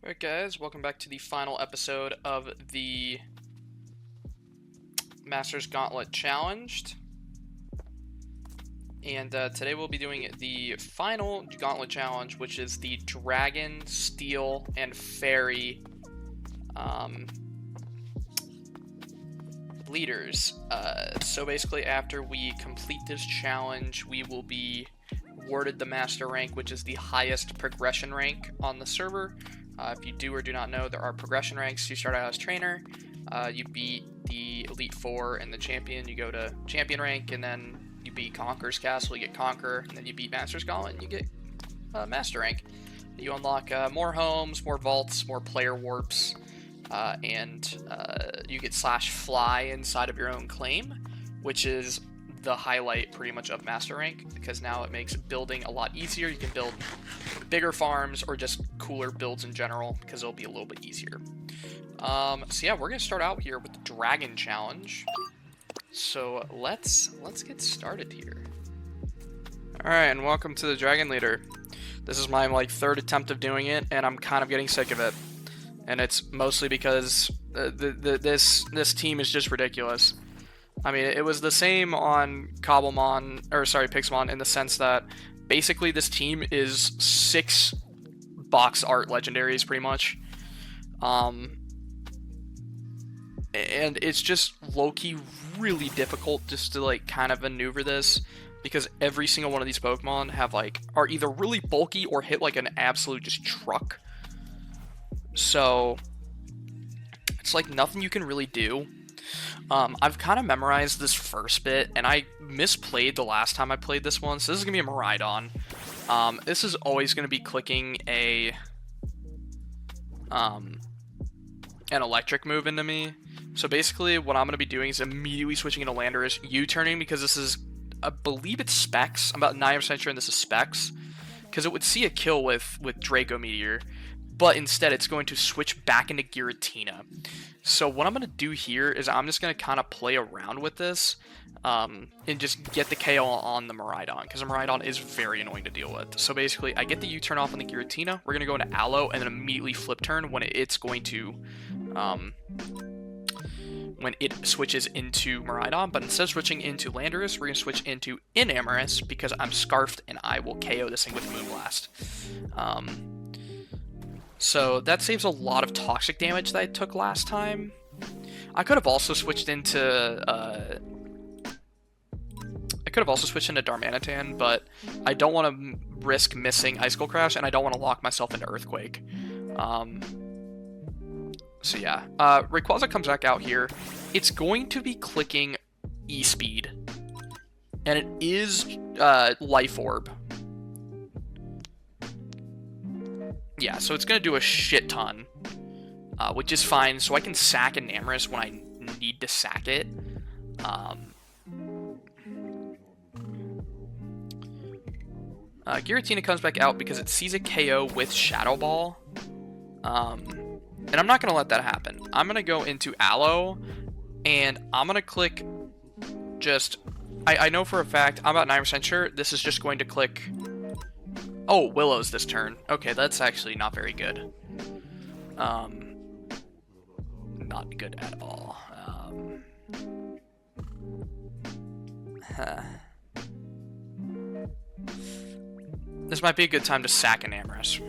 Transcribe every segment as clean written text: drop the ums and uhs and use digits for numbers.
Alright guys, welcome back to the final episode of the Masters Gauntlet Challenged. And today we'll be doing the final Gauntlet Challenge, which is the Dragon, Steel, and Fairy leaders. So basically after we complete this challenge, we will be awarded the Master rank, which is the highest progression rank on the server. If you do or do not know, there are progression ranks. You start out as trainer, you beat the Elite Four and the champion, you go to champion rank, and then you beat Conqueror's Castle, you get Conqueror, and then you beat Master's Gauntlet, and you get Master rank. You unlock more homes, more vaults, more player warps, and you get /fly inside of your own claim, which is the highlight pretty much of Master rank, because now it makes building a lot easier. You can build bigger farms or just cooler builds in general because it'll be a little bit easier. So yeah, we're gonna start out here with the Dragon Challenge. So let's get started here. All right, and welcome to the Dragon Leader. This is my third attempt of doing it, and I'm kind of getting sick of it. And it's mostly because this team is just ridiculous. I mean, it was the same on Pixelmon in the sense that basically this team is 6 box art legendaries pretty much. And it's just low-key really difficult just to kind of maneuver this, because every single one of these Pokemon are either really bulky or hit an absolute just truck. So it's nothing you can really do. I've kind of memorized this first bit, and I misplayed the last time I played this one, so this is going to be a Miraidon. This is always going to be clicking an electric move into me. So basically, what I'm going to be doing is immediately switching into Landorus, U-turning, because this is, I believe it's Specs. I'm about 90% sure this is Specs, because it would see a kill with Draco Meteor, but instead it's going to switch back into Giratina. So what I'm going to do here is I'm just going to kind of play around with this and just get the KO on the Miraidon, because the Miraidon is very annoying to deal with. So basically, I get the U-turn off on the Giratina, we're going to go into Aloe, and then immediately flip turn when it's going to, when it switches into Miraidon. But instead of switching into Landorus, we're going to switch into Enamorous, because I'm Scarfed, and I will KO this thing with Moonblast. So that saves a lot of toxic damage that I took last time. I could have also switched into Darmanitan, but I don't want to risk missing Icicle Crash, and I don't want to lock myself into Earthquake. So yeah, Rayquaza comes back out here. It's going to be clicking E-Speed, and it is Life Orb. Yeah, so it's going to do a shit ton, which is fine, so I can sack Enamorous when I need to sack it. Giratina comes back out because it sees a KO with Shadow Ball, and I'm not going to let that happen. I'm going to go into Aloe, and I'm going to click I know for a fact, I'm about 9% sure, this is just going to click... Oh, Willow's this turn. Okay, that's actually not very good. Not good at all. This might be a good time to sack Enamorous.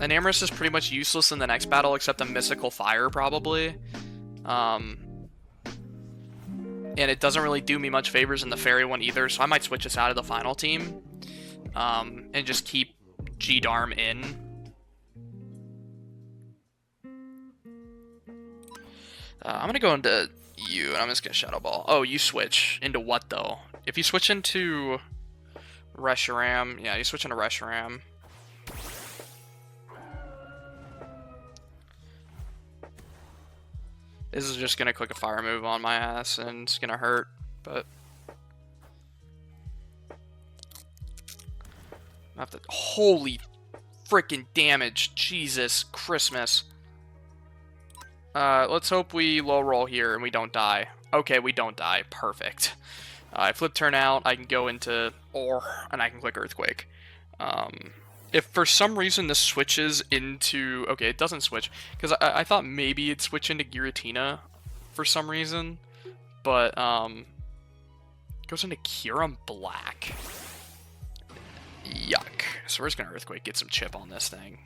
Enamorous is pretty much useless in the next battle, except a Mystical Fire, probably. And it doesn't really do me much favors in the Fairy one either, so I might switch this out of the final team. And just keep G-Darm in. I'm going to go into you, and I'm just going to Shadow Ball. Oh, you switch. Into what, though? If you switch into Reshiram, yeah, you switch into Reshiram. This is just going to click a fire move on my ass, and it's going to hurt, but... I have to... Holy freaking damage. Jesus Christmas. Let's hope we low roll here and we don't die. Okay, we don't die. Perfect. I flip turn out, I can go into Or, and I can click Earthquake. if for some reason this switches into... Okay, it doesn't switch. Because I thought maybe it'd switch into Giratina for some reason. But, it goes into Kyurem Black. Yuck. So we're just going to Earthquake, get some chip on this thing.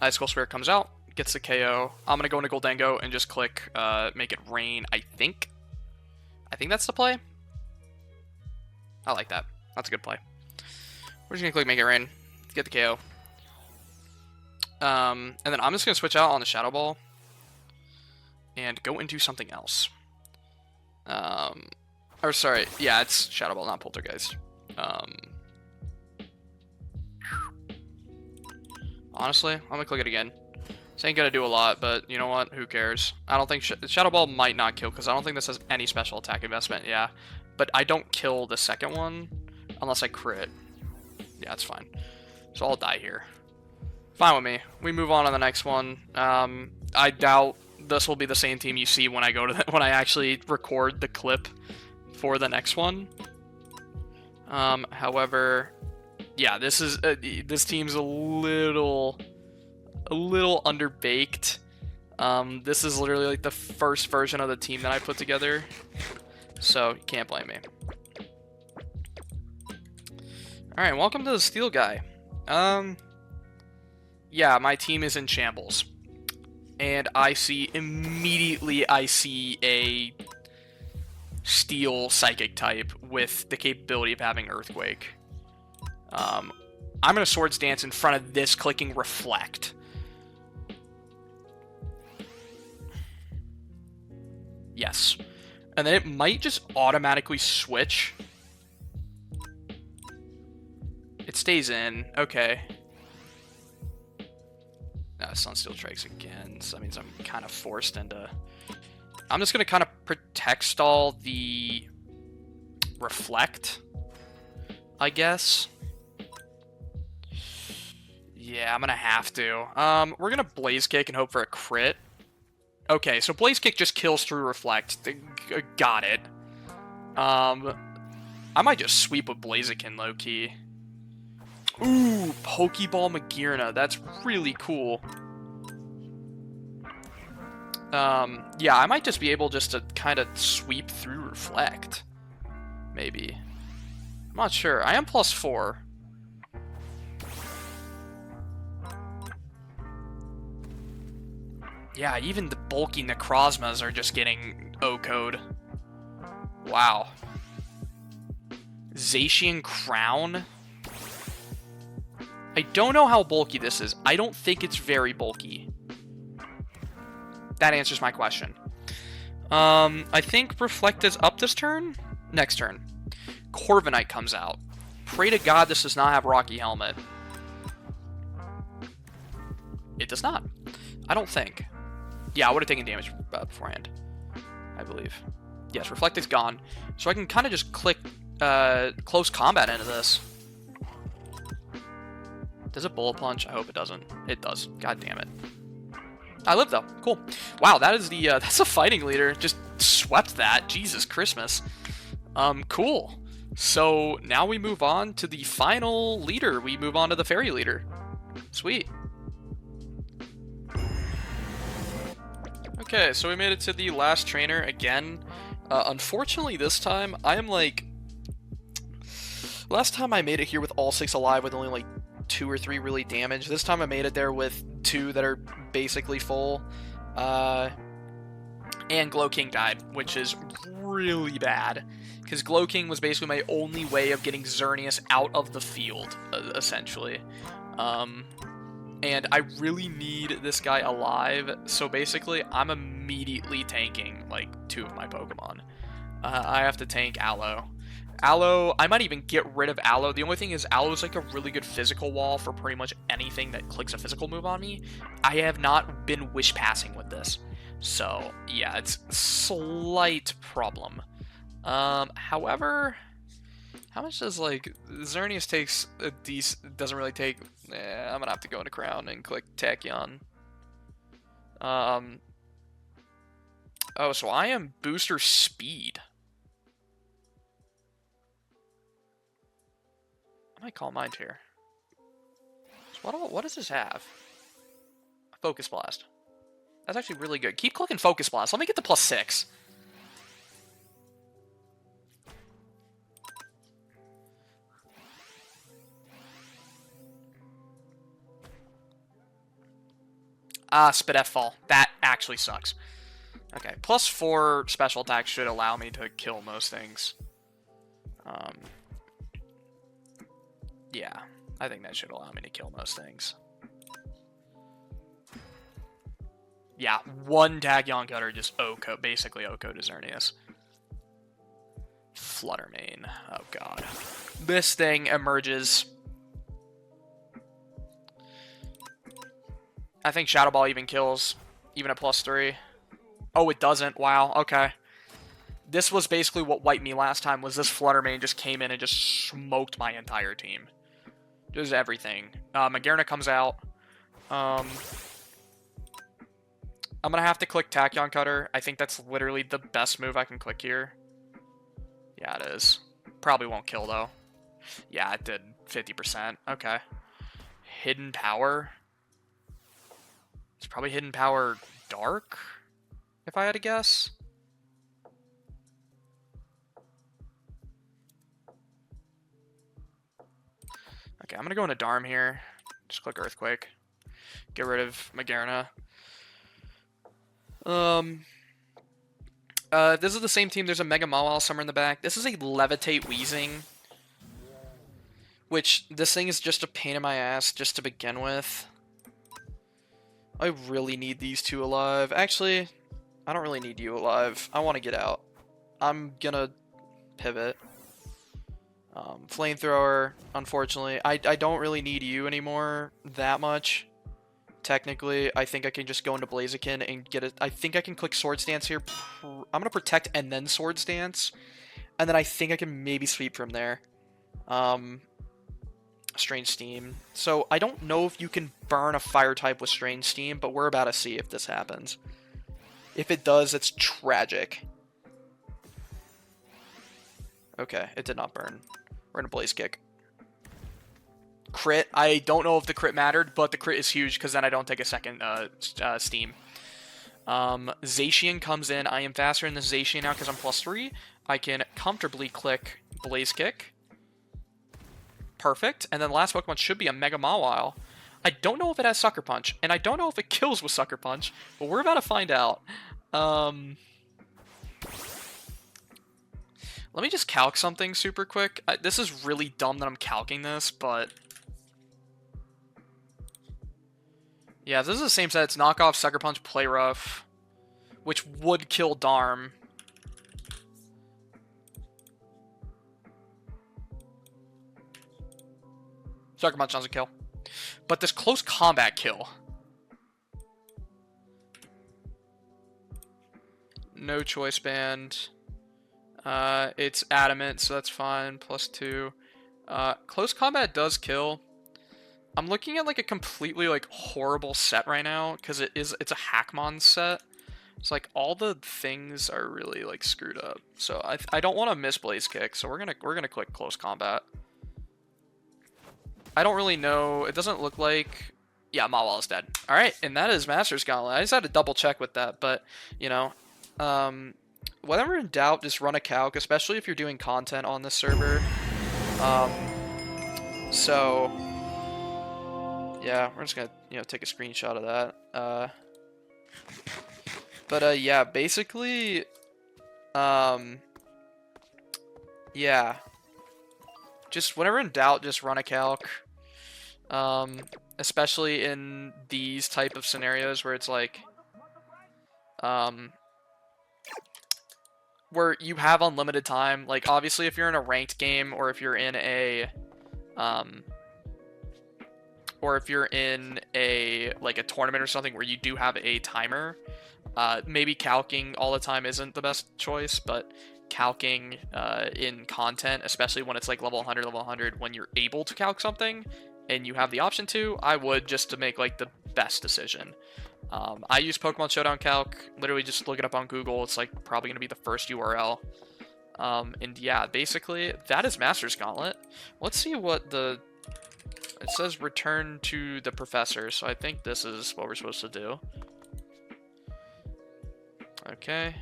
Icicle Spirit comes out, gets the KO. I'm going to go into Goldengo and just click make it rain, I think. I think that's the play. I like that. That's a good play. We're just going to click make it rain, get the KO. And then I'm just going to switch out on the Shadow Ball and go into something else. Or sorry, yeah, it's Shadow Ball, not Poltergeist. Honestly, I'm gonna click it again. This ain't gonna do a lot, but you know what? Who cares? I don't think Shadow Ball might not kill, because I don't think this has any special attack investment, yeah. But I don't kill the second one unless I crit. Yeah, it's fine. So I'll die here. Fine with me. We move on to the next one. I doubt this will be the same team you see when I go to when I actually record the clip for the next one. However, yeah, this is this team's a little underbaked. This is literally like the first version of the team that I put together, so you can't blame me. All right, welcome to the Steel guy. Yeah, my team is in shambles, and I see immediately a Steel Psychic type with the capability of having Earthquake. I'm gonna Swords Dance in front of this, clicking Reflect. Yes. And then it might just automatically switch. It stays in. Okay. No, Sunsteel Strikes again, so that means I'm kind of forced into... I'm just going to kind of Protect Stall the Reflect, I guess. Yeah, I'm going to have to. We're going to Blaze Kick and hope for a crit. Okay, so Blaze Kick just kills through Reflect. Got it. I might just sweep with Blaziken, low-key. Ooh, Pokeball Magearna. That's really cool. Yeah, I might just be able just to kind of sweep through Reflect. Maybe. I'm not sure. I am +4. Yeah, even the bulky Necrozmas are just getting O-code. Wow. Zacian Crown? I don't know how bulky this is. I don't think it's very bulky. That answers my question. I think Reflect is up this turn? Next turn. Corviknight comes out. Pray to God this does not have Rocky Helmet. It does not. I don't think. Yeah, I would have taken damage beforehand, I believe. Yes, Reflect is gone. So I can kind of just click Close Combat into this. Does it Bullet Punch? I hope it doesn't. It does. God damn it. I live though. Cool. Wow, that is the that's a fighting leader. Just swept that. Jesus Christmas. Cool. So now we move on to the final leader. We move on to the fairy leader. Sweet. Okay, so we made it to the last trainer again. Unfortunately, this time I am like. Last time I made it here with all 6 alive with only like 2 or 3 really damaged. This time I made it there with 2 that are basically full. And Glow King died, which is really bad. Because Glow King was basically my only way of getting Xerneas out of the field, essentially. And I really need this guy alive, so basically I'm immediately tanking like 2 of my Pokemon. I have to tank Aloe. Aloe, I might even get rid of Aloe. The only thing is Aloe is like a really good physical wall for pretty much anything that clicks a physical move on me. I have not been wish passing with this. So, yeah, it's a slight problem. However, how much does, like, Xerneas takes a decent, doesn't really take, I'm gonna have to go into Crown and click Tachyon. Oh, so I am booster speed. I might call mind here. So what does this have? Focus Blast. That's actually really good. Keep clicking Focus Blast. Let me get the +6. Spit F fall. That actually sucks. Okay, +4 special attack should allow me to kill most things. Yeah, I think that should allow me to kill most things. Yeah, one Tachyon Cutter just OHKO, basically OHKO to Xerneas. Fluttermane. Oh god. This thing emerges. I think Shadow Ball even kills, even at +3. Oh, it doesn't. Wow, okay. This was basically what wiped me last time, was this Fluttermane just came in and just smoked my entire team. Just everything. Magearna comes out. I'm going to have to click Tachyon Cutter. I think that's literally the best move I can click here. Yeah, it is. Probably won't kill, though. Yeah, it did. 50%. Okay. Hidden Power. It's probably Hidden Power Dark, if I had to guess. Okay, I'm going to go into Darm here. Just click Earthquake. Get rid of Magearna. This is the same team. There's a Mega Mawile somewhere in the back. This is a Levitate Weezing, which this thing is just a pain in my ass just to begin with. I really need these two alive. Actually, I don't really need you alive. I want to get out. I'm gonna pivot. Flamethrower, unfortunately. I don't really need you anymore that much. Technically, I think I can just go into Blaziken and get it. I think I can click Swords Dance here. I'm going to Protect and then Swords Dance. And then I think I can maybe sweep from there. Strange Steam. So I don't know if you can burn a fire type with Strange Steam, but we're about to see if this happens. If it does, it's tragic. Okay, it did not burn. We're going to Blaze Kick. Crit. I don't know if the crit mattered, but the crit is huge because then I don't take a second Steam. Zacian comes in. I am faster in the Zacian now because I'm +3. I can comfortably click Blaze Kick. Perfect. And then the last Pokemon should be a Mega Mawile. I don't know if it has Sucker Punch, and I don't know if it kills with Sucker Punch, but we're about to find out. Let me just calc something super quick. This is really dumb that I'm calcing this, but... yeah, if this is the same set, it's Knockoff, Sucker Punch, Play Rough, which would kill Darm. Sucker Punch doesn't kill. But this Close Combat kill. No Choice Band. It's Adamant, so that's fine. +2. Close Combat does kill. I'm looking at like a completely like horrible set right now because it's a Hackmon set. It's like all the things are really like screwed up. So I don't want to miss Blaze Kick, so we're gonna click Close Combat. I don't really know. It doesn't look like... yeah, Mawile is dead. All right, and that is Master's Gauntlet. I just had to double check with that, but you know, whenever in doubt, just run a calc, especially if you're doing content on this server. So. Yeah, we're just gonna, take a screenshot of that. Yeah, basically, yeah. Just whenever in doubt, just run a calc. Especially in these type of scenarios where it's like, where you have unlimited time. Like, obviously, if you're in a ranked game or if you're in a, like a tournament or something where you do have a timer, maybe calcing all the time isn't the best choice, but calcing in content, especially when it's like level 100, when you're able to calc something and you have the option to, I would, just to make like the best decision. I use Pokemon Showdown Calc, literally just look it up on Google. It's like probably going to be the first URL. And yeah, basically, that is Master's Gauntlet. Let's see what the... It says return to the professor, so I think this is what we're supposed to do. Okay.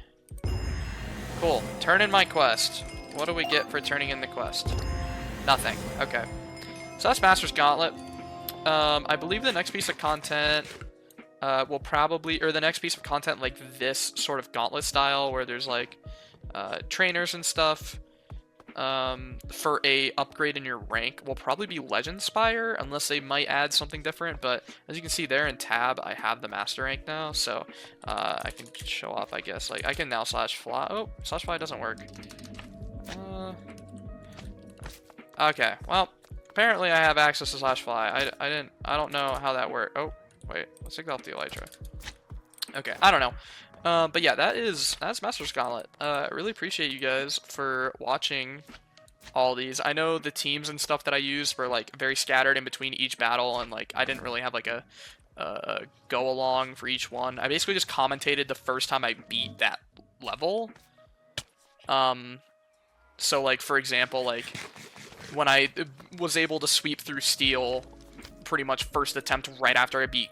Cool. Turn in my quest. What do we get for turning in the quest? Nothing. Okay. So that's Master's Gauntlet. I believe the next piece of content will probably... Or the next piece of content like this sort of Gauntlet style, where there's like trainers and stuff, for a upgrade in your rank will probably be Legend Spire, unless they might add something different. But as you can see there in tab, I have the master rank now, so I can show off, I guess. Like I can now slash fly. Oh, slash fly doesn't work. Okay, well, apparently I have access to slash fly. I don't know how that worked. Oh, wait, let's take off the elytra. Okay, I don't know. But yeah, that's Master's Gauntlet. I really appreciate you guys for watching all these. I know the teams and stuff that I used were like very scattered in between each battle, and like I didn't really have like a go along for each one. I basically just commentated the first time I beat that level. So like for example, like when I was able to sweep through Steel pretty much first attempt right after I beat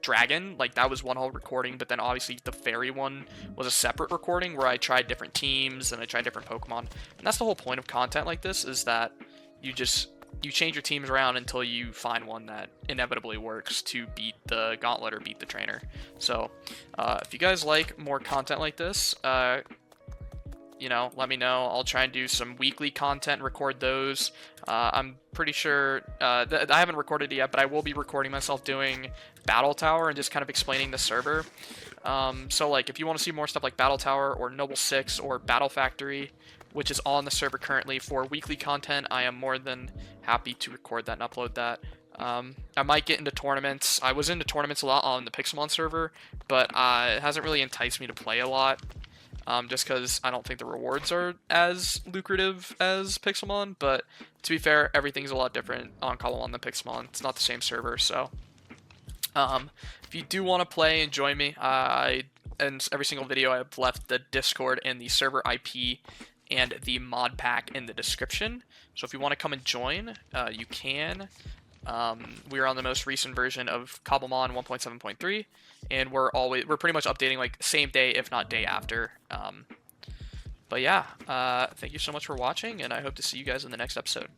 Dragon, like that was one whole recording, but then obviously the fairy one was a separate recording where I tried different teams and I tried different Pokemon. And that's the whole point of content like this, is that you change your teams around until you find one that inevitably works to beat the Gauntlet or beat the trainer. So if you guys like more content like this, you know, let me know. I'll try and do some weekly content, record those. I'm pretty sure, I haven't recorded it yet, but I will be recording myself doing Battle Tower and just kind of explaining the server. So like, if you want to see more stuff like Battle Tower or Noble 6 or Battle Factory, which is on the server currently for weekly content, I am more than happy to record that and upload that. I might get into tournaments. I was into tournaments a lot on the Pixelmon server, but it hasn't really enticed me to play a lot. Just because I don't think the rewards are as lucrative as Pixelmon, but to be fair, everything's a lot different on Cobblemon than Pixelmon. It's not the same server, so if you do want to play and join me, in every single video I've left the Discord and the server IP and the mod pack in the description. So if you want to come and join, you can. We're on the most recent version of Cobblemon 1.7.3, and we're pretty much updating like same day, if not day after. But yeah, thank you so much for watching, and I hope to see you guys in the next episode.